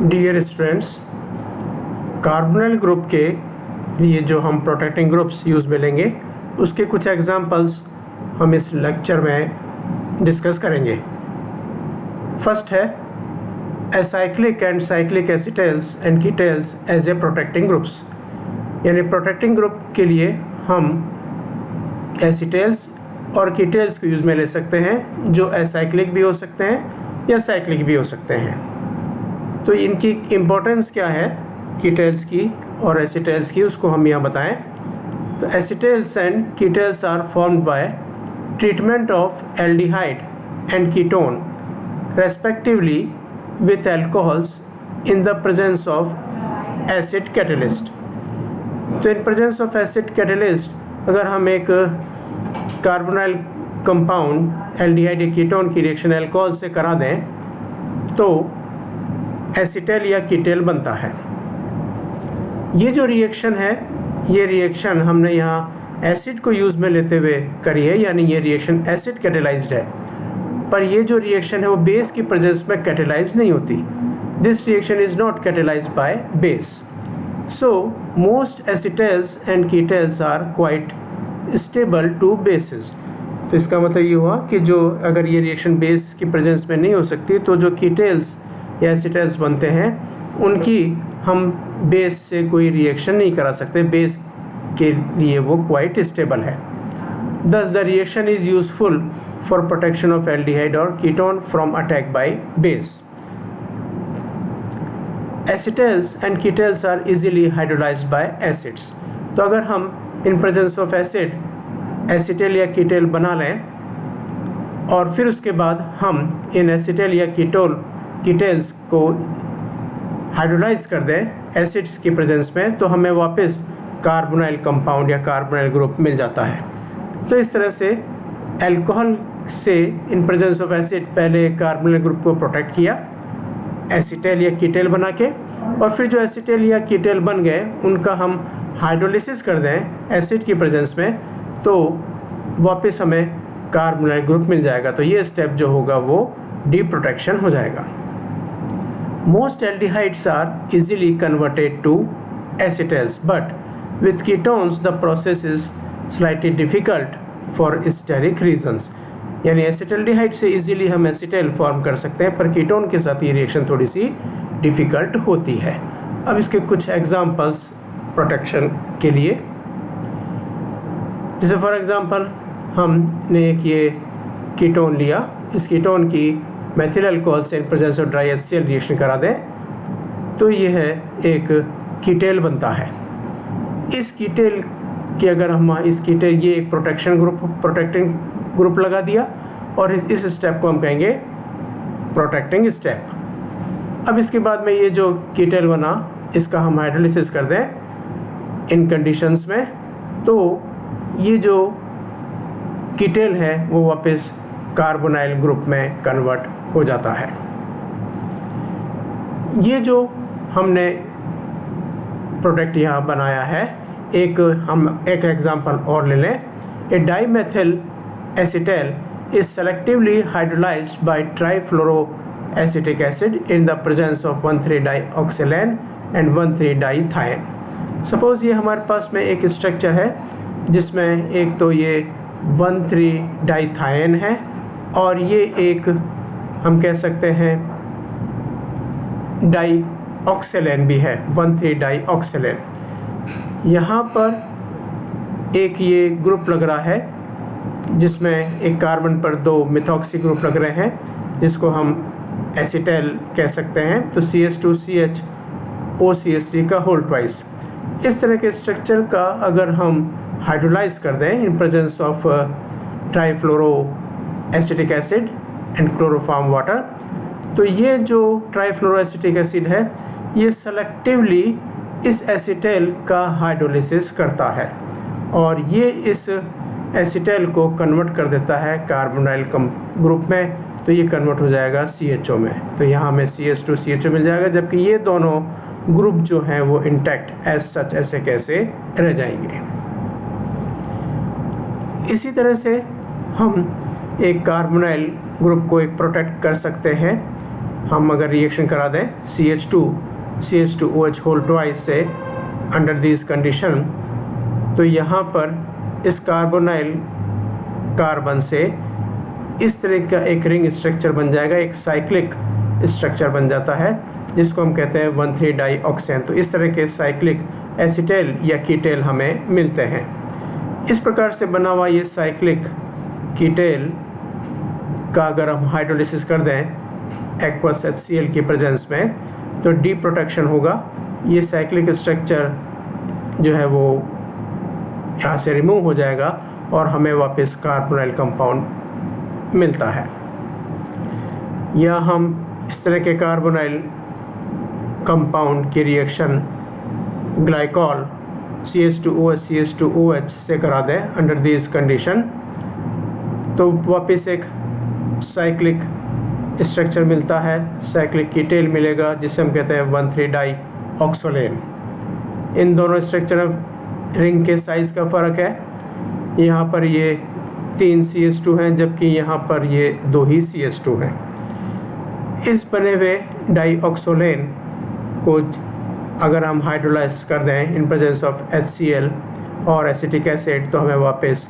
Dear students, carbonyl group के लिए जो हम प्रोटेक्टिंग ग्रुप्स यूज़ में लेंगे उसके कुछ एग्जांपल्स हम इस लेक्चर में डिस्कस करेंगे। फर्स्ट है acyclic and cyclic acetals and ketals as a protecting groups, यानी प्रोटेक्टिंग ग्रुप के लिए हम एसिटेल्स और कीटेल्स को यूज़ में ले सकते हैं जो एसाइक्लिक भी हो सकते हैं या साइक्लिक भी हो सकते हैं। तो इनकी इम्पोर्टेंस क्या है कीटेल्स की और एसिटेल्स की, उसको हम यहाँ बताएं। तो acetals and ketals are formed by treatment of aldehyde and ketone respectively with alcohols in the presence of acid catalyst. तो in presence of acid catalyst अगर हम एक कार्बोनाइल कंपाउंड एल्डिहाइड या कीटोन की रिएक्शन अल्कोहल से करा दें तो एसिटेल या कीटेल बनता है। ये जो रिएक्शन है, ये रिएक्शन हमने यहाँ एसिड को यूज़ में लेते हुए करी है, यानी ये रिएक्शन एसिड कैटेलाइज्ड है। पर ये जो रिएक्शन है वो बेस की प्रेजेंस में कैटेलाइज नहीं होती। This reaction is not catalysed by base. So most acetals and ketals are quite stable to bases. तो इसका मतलब ये हुआ कि जो अगर ये रिएक्शन बेस की प्रेजेंस में नहीं हो सकती तो जो कीटेल्स या एसिटेल्स बनते हैं उनकी हम बेस से कोई रिएक्शन नहीं करा सकते, बेस के लिए वो क्वाइट स्टेबल है। Thus the reaction is useful for protection of aldehyde और ketone from attack by base. Acetals and ketals are easily hydrolysed by acids. तो अगर हम in presence of acid acetal या कीटेल बना लें और फिर उसके बाद हम इन एसिटेल या कीटेल्स को हाइड्रोलाइज कर दें एसिड्स की प्रेजेंस में, तो हमें वापस कार्बोनाइल कंपाउंड या कार्बोनाइल ग्रुप मिल जाता है। तो इस तरह से अल्कोहल से इन प्रेजेंस ऑफ एसिड पहले कार्बोनाइल ग्रुप को प्रोटेक्ट किया एसिटेल या कीटेल बना के, और फिर जो एसिटेल या कीटेल बन गए उनका हम हाइड्रोलिसिस कर दें एसिड की प्रेजेंस में, तो वापस हमें कार्बोनाइल ग्रुप मिल जाएगा। तो ये स्टेप जो होगा वो डी प्रोटेक्शन हो जाएगा। Most aldehydes are easily converted to acetals, but with ketones the process is slightly difficult for steric reasons. यानी एसिटल्डिहाइड से इजीली हम एसिटेल फॉर्म कर सकते हैं, पर कीटोन के साथ ये रिएक्शन थोड़ी सी डिफ़िकल्ट होती है। अब इसके कुछ एग्जांपल्स प्रोटेक्शन के लिए, जैसे फॉर एग्जांपल हमने एक ये कीटोन लिया, इस कीटोन की मेथिल अल्कोहल से इन presence of dry HCl reaction करा दें तो ये है एक कीटेल बनता है। इस कीटेल की अगर हम ये एक प्रोटेक्टिंग ग्रुप लगा दिया और इस स्टेप को हम कहेंगे प्रोटेक्टिंग स्टेप। अब इसके बाद में ये जो कीटेल बना इसका हम हाइड्रोलिसिस कर दें इन कंडीशंस में, तो ये जो कीटेल है वो वापस कार्बोनाइल ग्रुप में कन्वर्ट हो जाता है। ये जो हमने प्रोडक्ट यहाँ बनाया है, हम एक एग्जांपल और ले लें। A dimethyl acetal is selectively hydrolysed by trifluoroacetic acid in the presence of 1,3-डाईऑक्सिलेन एंड 1,3-डाईथायन। सपोज ये हमारे पास में एक स्ट्रक्चर है जिसमें एक तो ये 1,3-डाईथायन है और ये एक हम कह सकते हैं डाईऑक्सिलेन भी है, 1,3-डाईऑक्सिलेन। यहाँ पर एक ये ग्रुप लग रहा है जिसमें एक कार्बन पर 2 मिथॉक्सी ग्रुप लग रहे हैं जिसको हम एसिटेल कह सकते हैं। तो CH2CH OCH3 का होल ट्वाइस। इस तरह के स्ट्रक्चर का अगर हम हाइड्रोलाइज कर दें in presence of trifluoro acetic acid and chloroform water, तो ये जो ट्राइफ्लोरोएसिटिक एसिड है ये सेलेक्टिवली इस एसिटेल का हाइड्रोलिसिस करता है और ये इस एसिटेल को कन्वर्ट कर देता है कार्बोनाइल ग्रुप में, तो ये कन्वर्ट हो जाएगा CHO में। तो यहाँ हमें CH2CHO मिल जाएगा, जबकि ये दोनों ग्रुप जो हैं वो इंटैक्ट एज सच ऐसे कैसे रह जाएंगे। इसी तरह से हम एक कार्बोनाइल ग्रुप को एक प्रोटेक्ट कर सकते हैं हम अगर रिएक्शन करा दें CH2OH होल ट्वाइस से अंडर दिस कंडीशन, तो यहाँ पर इस कार्बोनाइल कार्बन से इस तरह का एक रिंग स्ट्रक्चर बन जाएगा, एक साइक्लिक स्ट्रक्चर बन जाता है जिसको हम कहते हैं 1,3-डाइऑक्सेन। तो इस तरह के साइक्लिक एसिटेल या कीटेल हमें मिलते हैं। इस प्रकार से बना हुआ ये साइक्लिक कीटेल का अगर हम हाइड्रोलिसिस कर दें एक्वस HCl की प्रेजेंस में, तो डी प्रोटेक्शन होगा। ये साइक्लिक स्ट्रक्चर जो है वो यहाँ से रिमूव हो जाएगा और हमें वापस कार्बोनाइल कंपाउंड मिलता है। या हम इस तरह के कार्बोनाइल कंपाउंड की रिएक्शन ग्लाइकॉल CH2OH से करा दें अंडर दिस कंडीशन, तो वापस एक साइक्लिक स्ट्रक्चर मिलता है, साइक्लिक कीटेल मिलेगा जिसे हम कहते हैं 1,3-डाइऑक्सोलेन। इन दोनों स्ट्रक्चर रिंग के साइज़ का फ़र्क है। यहाँ पर ये 3 CH2 हैं जबकि यहाँ पर ये 2 ही CH2 हैं। इस बने हुए डाइऑक्सोलेन को अगर हम हाइड्रोलाइज कर दें इन प्रेजेंस ऑफ HCl और एसिटिक एसिड, तो हमें वापस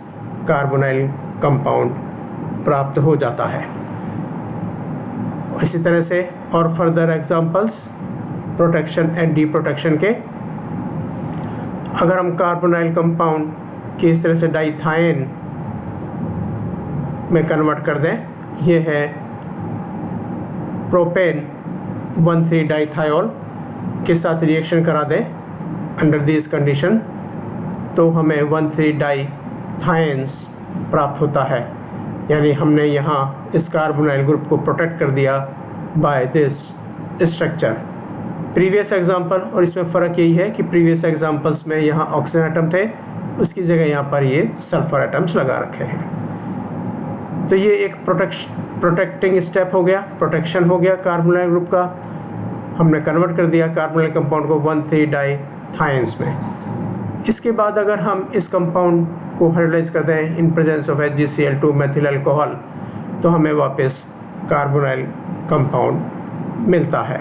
कार्बोनाइल कंपाउंड प्राप्त हो जाता है। इसी तरह से और further examples protection and D protection के, अगर हम कार्बोनाइल कंपाउंड की इस तरह से डाइथाइन में कन्वर्ट कर दें, ये है प्रोपेन 1,3-डाइथायोल के साथ रिएक्शन करा दें अंडर दिस कंडीशन, तो हमें 1,3-डाइथाइंस प्राप्त होता है। यानी हमने यहाँ इस कार्बोनाइल ग्रुप को प्रोटेक्ट कर दिया by this structure. Previous example और इसमें फ़र्क यही है कि प्रीवियस एग्जांपल्स में यहाँ ऑक्सीजन एटम थे, उसकी जगह यहाँ पर ये सल्फर एटम्स लगा रखे हैं। तो ये एक प्रोटेक्टिंग स्टेप हो गया, प्रोटेक्शन हो गया कार्बोनाइल ग्रुप का। हमने कन्वर्ट कर दिया कार्बोनाइल कंपाउंड को 1,3-डाइथाइंस में। इसके बाद अगर हम इस कंपाउंड को हाइड्रोलाइज कर दें in presence of HgCl2 methyl alcohol, तो हमें वापस कार्बोनाइल कंपाउंड मिलता है।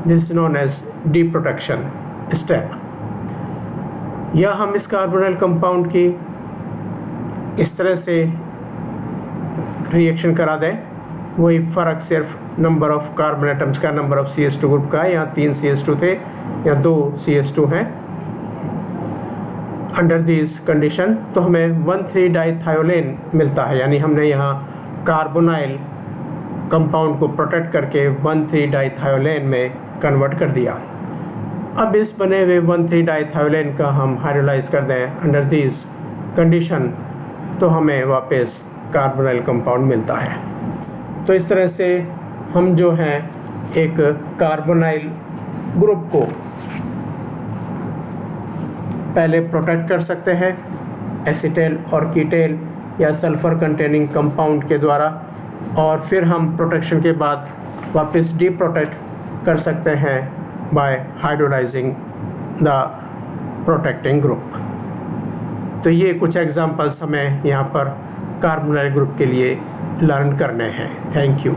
This is known as deprotection step. या हम इस कार्बोनाइल कंपाउंड की इस तरह से रिएक्शन करा दें, वही फ़र्क सिर्फ नंबर ऑफ कार्बन एटम्स का, नंबर ऑफ CH2 ग्रुप का है। यहाँ 3 CH2 थे, यहाँ 2 CH2 हैं। अंडर दिस कंडीशन तो हमें 1,3-डाइथायोलेन मिलता है, यानी हमने यहाँ कार्बोनाइल कंपाउंड को प्रोटेक्ट करके 1,3-डाइथायोलेन में कन्वर्ट कर दिया। अब इस बने हुए 1,3-डाइथायोलेन का हम हाइड्रोलाइज कर दें अंडर दिस कंडीशन, तो हमें वापस कार्बोनाइल कंपाउंड मिलता है। तो इस तरह से हम जो हैं एक कार्बोनाइल ग्रुप को पहले प्रोटेक्ट कर सकते हैं एसिटेल और कीटेल या सल्फर कंटेनिंग कंपाउंड के द्वारा, और फिर हम प्रोटेक्शन के बाद वापस डी प्रोटेक्ट कर सकते हैं by hydrolysing the protecting group. तो ये कुछ एग्जांपल्स हमें यहाँ पर कार्बोनाइल ग्रुप के लिए लर्न करने हैं। Thank you.